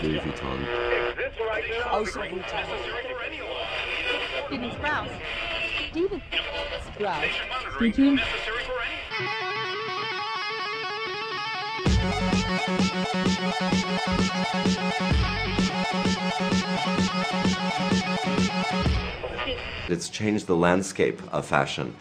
Louis Vuitton. Oh, so Vuitton. Steven Sprouse. Steven Sprouse. Steven. It's changed the landscape of fashion.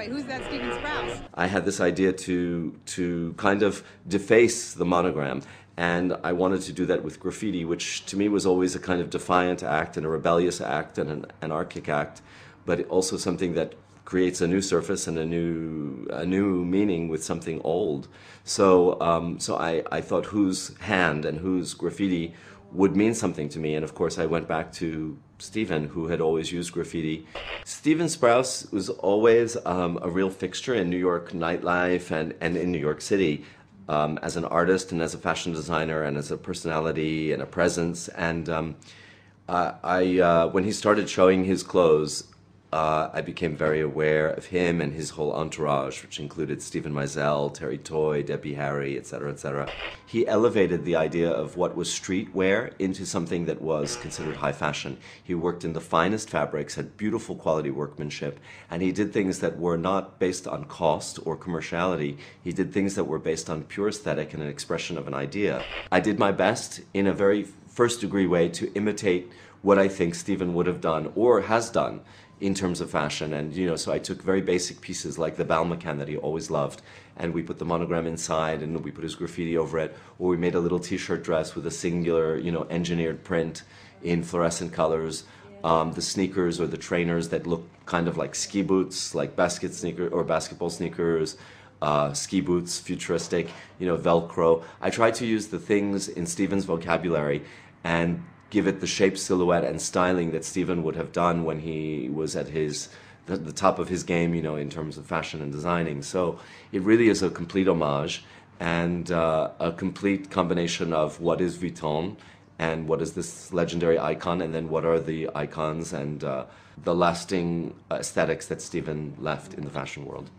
Who's that Steven Sprouse? I had this idea to kind of deface the monogram, and I wanted to do that with graffiti, which to me was always a kind of defiant act and a rebellious act and an anarchic act, but also something that creates a new surface and a new meaning with something old. So I thought whose hand and whose graffiti would mean something to me, and of course I went back to Steven, who had always used graffiti. Steven Sprouse was always a real fixture in New York nightlife and in New York City, as an artist and as a fashion designer and as a personality and a presence. And when he started showing his clothes, I became very aware of him and his whole entourage, which included Stephen Meisel, Terry Toy, Debbie Harry, etc., etc. He elevated the idea of what was streetwear into something that was considered high fashion. He worked in the finest fabrics, had beautiful quality workmanship, and he did things that were not based on cost or commerciality. He did things that were based on pure aesthetic and an expression of an idea. I did my best in a very first-degree way to imitate what I think Stephen would have done or has done in terms of fashion. And so I took very basic pieces like the Balmacan that he always loved, and we put the monogram inside and we put his graffiti over it, or we made a little t-shirt dress with a singular engineered print in fluorescent colors. The sneakers or the trainers that look kind of like ski boots, like basket sneaker or basketball sneakers, ski boots, futuristic, Velcro. I tried to use the things in Stephen's vocabulary and give it the shape, silhouette, and styling that Stephen would have done when he was at the top of his game, in terms of fashion and designing. So it really is a complete homage and a complete combination of what is Vuitton and what is this legendary icon, and then what are the icons and the lasting aesthetics that Stephen left in the fashion world.